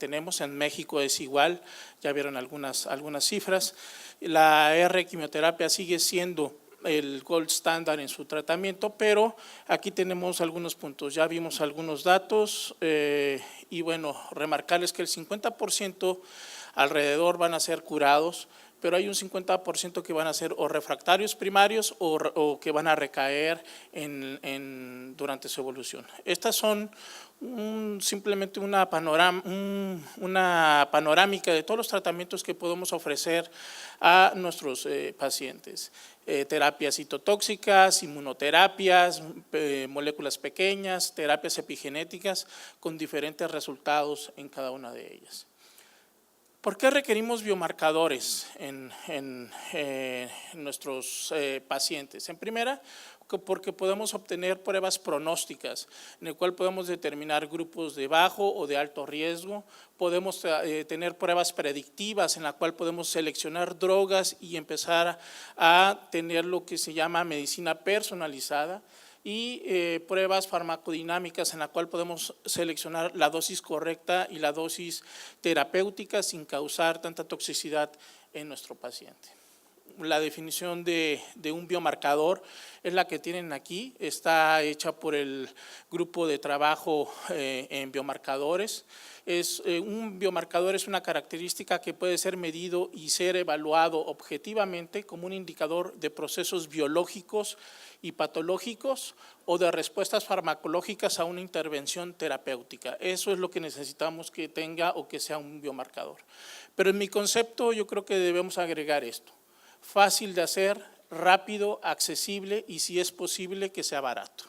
tenemos. En México es igual, ya vieron algunas cifras. La R-quimioterapia sigue siendo el gold standard en su tratamiento, pero aquí tenemos algunos puntos, ya vimos algunos datos y bueno, remarcarles que el 50% alrededor van a ser curados, pero hay un 50% que van a ser o refractarios primarios o que van a recaer durante su evolución. Estas son simplemente una panorámica de todos los tratamientos que podemos ofrecer a nuestros pacientes. Terapias citotóxicas, inmunoterapias, moléculas pequeñas, terapias epigenéticas con diferentes resultados en cada una de ellas. ¿Por qué requerimos biomarcadores en nuestros pacientes? En primera, porque podemos obtener pruebas pronósticas, en el cual podemos determinar grupos de bajo o de alto riesgo, podemos tener pruebas predictivas en la cual podemos seleccionar drogas y empezar a tener lo que se llama medicina personalizada, y pruebas farmacodinámicas en la cual podemos seleccionar la dosis correcta y la dosis terapéutica sin causar tanta toxicidad en nuestro paciente. La definición de un biomarcador es la que tienen aquí, está hecha por el grupo de trabajo en biomarcadores. Un biomarcador es una característica que puede ser medido y ser evaluado objetivamente como un indicador de procesos biológicos y patológicos o de respuestas farmacológicas a una intervención terapéutica. Eso es lo que necesitamos que tenga o que sea un biomarcador. Pero en mi concepto yo creo que debemos agregar esto: fácil de hacer, rápido, accesible y si es posible que sea barato.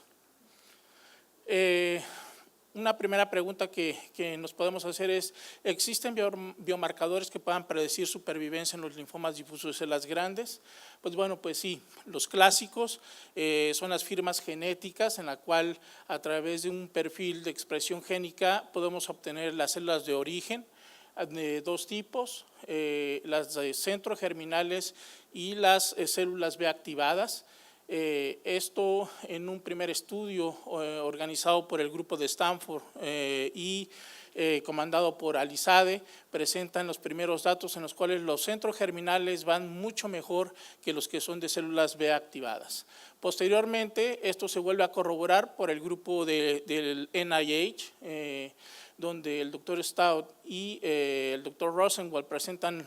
Una primera pregunta que nos podemos hacer es: ¿existen biomarcadores que puedan predecir supervivencia en los linfomas difusos de células grandes? Pues bueno, pues sí, los clásicos son las firmas genéticas, en la cual a través de un perfil de expresión génica podemos obtener las células de origen de dos tipos, las de centrogerminales y las células B activadas. Esto en un primer estudio organizado por el grupo de Stanford y comandado por Alizade, presentan los primeros datos en los cuales los centrogerminales van mucho mejor que los que son de células B activadas. Posteriormente, esto se vuelve a corroborar por el grupo del NIH, donde el doctor Stout y el doctor Rosenwald presentan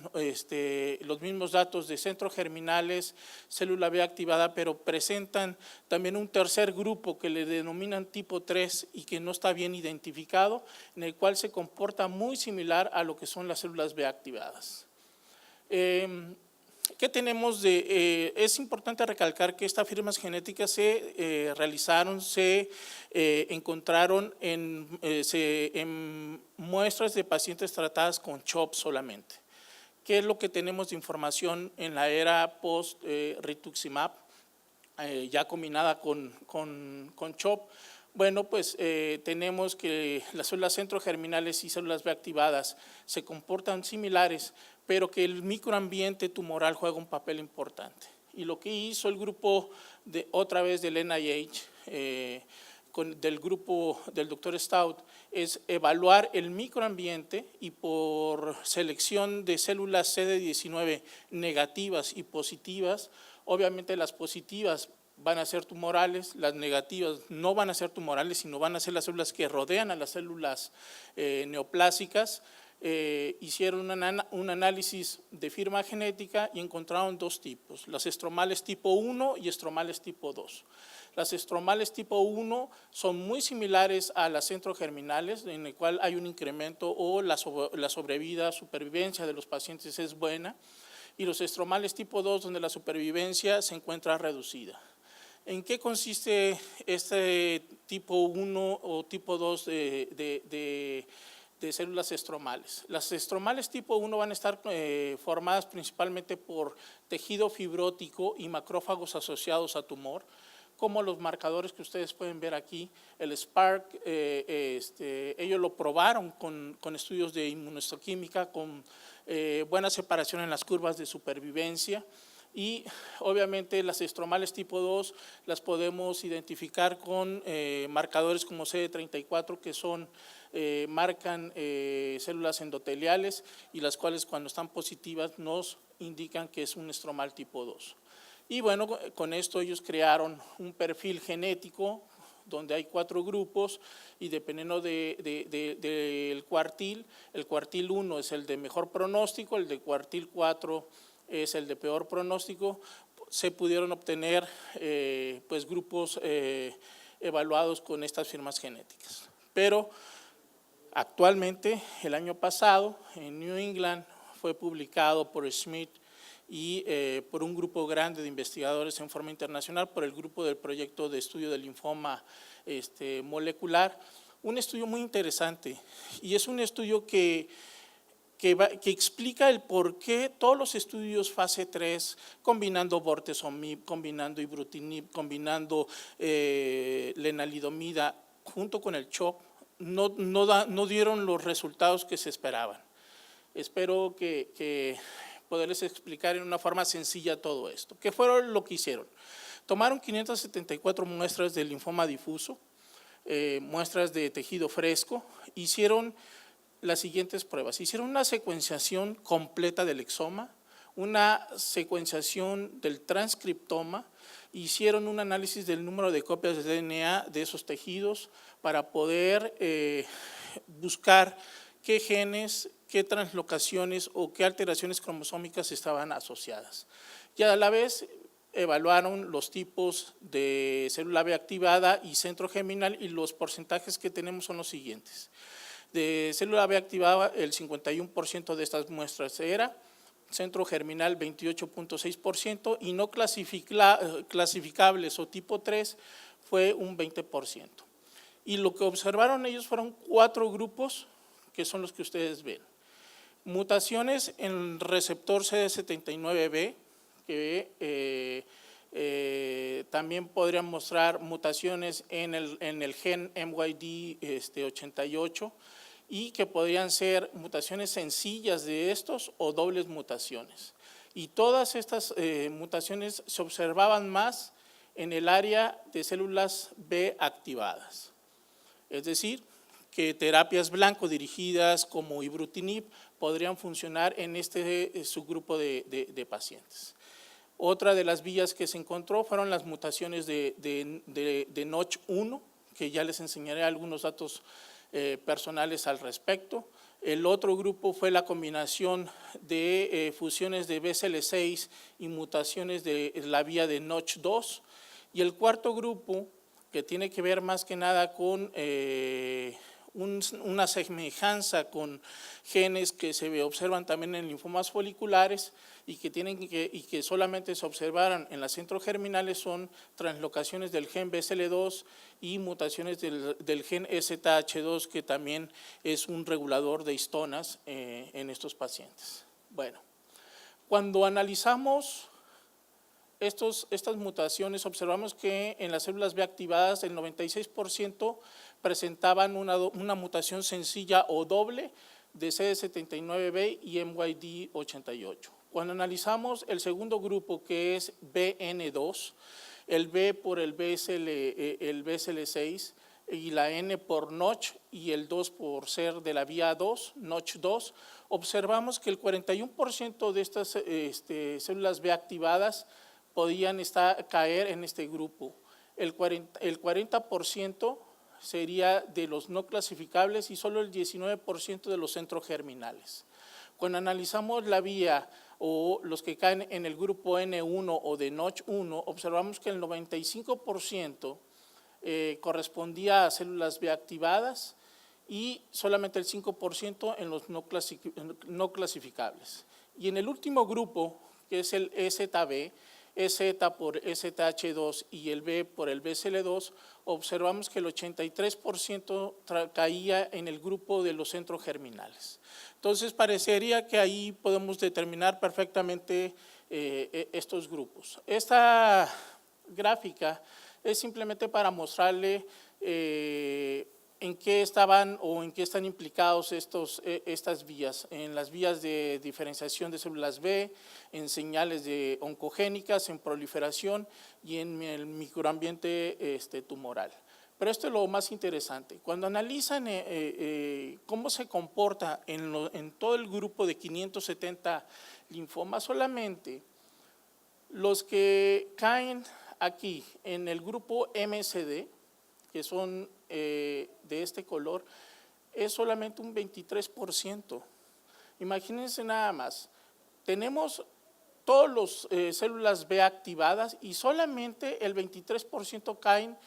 los mismos datos de centrogerminales, célula B activada, pero presentan también un tercer grupo que le denominan tipo 3 y que no está bien identificado, en el cual se comporta muy similar a lo que son las células B activadas. ¿Qué tenemos es importante recalcar que estas firmas genéticas se realizaron, se encontraron en muestras de pacientes tratadas con CHOP solamente. ¿Qué es lo que tenemos de información en la era post-rituximab, ya combinada con CHOP? Bueno, pues tenemos que las células centrogerminales y células B activadas se comportan similares, pero que el microambiente tumoral juega un papel importante. Y lo que hizo el grupo otra vez del NIH, del grupo del doctor Stout, es evaluar el microambiente y por selección de células CD19 negativas y positivas. Obviamente las positivas van a ser tumorales, las negativas no van a ser tumorales, sino van a ser las células que rodean a las células neoplásicas. Hicieron un análisis de firma genética y encontraron dos tipos: las estromales tipo 1 y estromales tipo 2. Las estromales tipo 1 son muy similares a las centrogerminales, en el cual hay un incremento o la sobrevida, supervivencia de los pacientes es buena, y los estromales tipo 2, donde la supervivencia se encuentra reducida. ¿En qué consiste este tipo 1 o tipo 2 de células estromales? Las estromales tipo 1 van a estar formadas principalmente por tejido fibrótico y macrófagos asociados a tumor, como los marcadores que ustedes pueden ver aquí, el SPARC, ellos lo probaron con estudios de inmunohistoquímica, con buena separación en las curvas de supervivencia, y obviamente las estromales tipo 2 las podemos identificar con marcadores como CD34 que son, marcan células endoteliales y las cuales cuando están positivas nos indican que es un estromal tipo 2. Y bueno, con esto ellos crearon un perfil genético donde hay 4 grupos y dependiendo del cuartil, el cuartil 1 es el de mejor pronóstico, el de cuartil 4 es el de peor pronóstico, se pudieron obtener pues grupos evaluados con estas firmas genéticas. Pero actualmente, el año pasado, en New England fue publicado por Schmidt y por un grupo grande de investigadores en forma internacional, por el grupo del proyecto de estudio del linfoma molecular, un estudio muy interesante y es un estudio que explica el por qué todos los estudios fase 3, combinando bortezomib, combinando ibrutinib, combinando lenalidomida junto con el CHOP, no dieron los resultados que se esperaban. Espero que poderles explicar en una forma sencilla todo esto. ¿Qué fueron lo que hicieron? Tomaron 574 muestras de linfoma difuso, muestras de tejido fresco, hicieron las siguientes pruebas. Hicieron una secuenciación completa del exoma, una secuenciación del transcriptoma, hicieron un análisis del número de copias de DNA de esos tejidos para poder buscar qué genes, qué translocaciones o qué alteraciones cromosómicas estaban asociadas. Y a la vez evaluaron los tipos de célula B activada y centro germinal y los porcentajes que tenemos son los siguientes. De célula B activada, el 51% de estas muestras era, centro germinal 28.6% y no clasificables o tipo 3 fue un 20%. Y lo que observaron ellos fueron 4 grupos que son los que ustedes ven. Mutaciones en el receptor CD79B, que también podrían mostrar mutaciones en el gen MYD88 y que podrían ser mutaciones sencillas de estos o dobles mutaciones. Y todas estas mutaciones se observaban más en el área de células B activadas. Es decir, que terapias blanco dirigidas como ibrutinib podrían funcionar en este subgrupo de pacientes. Otra de las vías que se encontró fueron las mutaciones de Notch1, que ya les enseñaré algunos datos personales al respecto. El otro grupo fue la combinación de fusiones de BCL6 y mutaciones de la vía de Notch2. Y el cuarto grupo, que tiene que ver más que nada con una semejanza con genes que se observan también en linfomas foliculares y que solamente se observaran en las centrogerminales, son translocaciones del gen BCL2 y mutaciones del gen STH2, que también es un regulador de histonas en estos pacientes. Bueno, cuando analizamos estas mutaciones, observamos que en las células B activadas el 96% presentaban una mutación sencilla o doble de CD79B y MYD88. Cuando analizamos el segundo grupo, que es BN2, el B por el BCL6 y la N por Notch y el 2 por ser de la vía 2, Notch2, observamos que el 41% de estas células B activadas podían caer en este grupo. El 40% sería de los no clasificables y solo el 19% de los centrogerminales. Cuando analizamos la vía o los que caen en el grupo N1 o de Notch1, observamos que el 95% correspondía a células B activadas y solamente el 5% en los no clasificables. Y en el último grupo, que es el EZB, EZ por STH2 y el B por el BCL2, observamos que el 83% caía en el grupo de los centrogerminales. Entonces, parecería que ahí podemos determinar perfectamente estos grupos. Esta gráfica es simplemente para mostrarle ¿En qué estaban o en qué están implicados estas vías? En las vías de diferenciación de células B, en señales oncogénicas, en proliferación y en el microambiente tumoral. Pero esto es lo más interesante. Cuando analizan cómo se comporta en todo el grupo de 570 linfomas, solamente los que caen aquí en el grupo MSD, que son de este color, es solamente un 23%. Imagínense nada más, tenemos todas las células B activadas y solamente el 23% caen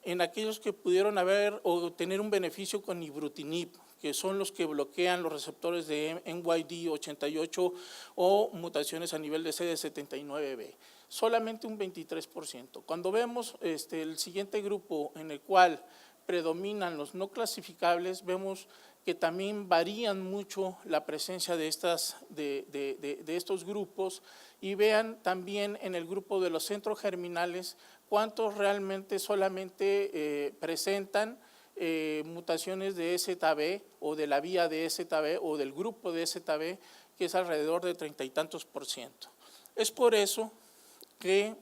en aquellos que pudieron haber o tener un beneficio con ibrutinib, que son los que bloquean los receptores de NYD88 o mutaciones a nivel de CD79B. Solamente un 23%. Cuando vemos el siguiente grupo en el cual predominan los no clasificables, vemos que también varían mucho la presencia de estos grupos, y vean también en el grupo de los centrogerminales cuántos realmente solamente presentan mutaciones de ZB o de la vía de ZB o del grupo de ZB, que es alrededor de 30 y tantos %. Es por eso que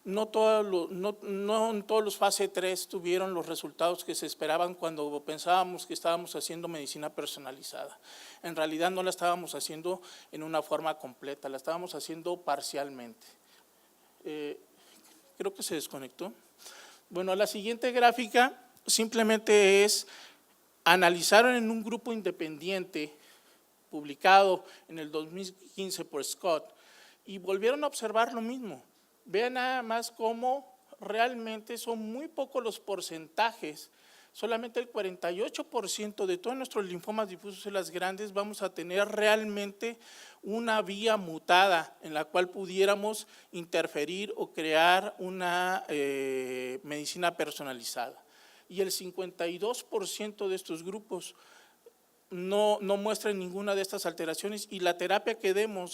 no en todos los fase 3 tuvieron los resultados que se esperaban cuando pensábamos que estábamos haciendo medicina personalizada. En realidad no la estábamos haciendo en una forma completa, la estábamos haciendo parcialmente. Creo que se desconectó. Bueno, la siguiente gráfica simplemente es analizaron en un grupo independiente publicado en el 2015 por Scott y volvieron a observar lo mismo. Vean nada más cómo realmente son muy pocos los porcentajes, solamente el 48% de todos nuestros linfomas difusos en las grandes vamos a tener realmente una vía mutada en la cual pudiéramos interferir o crear una medicina personalizada. Y el 52% de estos grupos no muestran ninguna de estas alteraciones, y la terapia que demos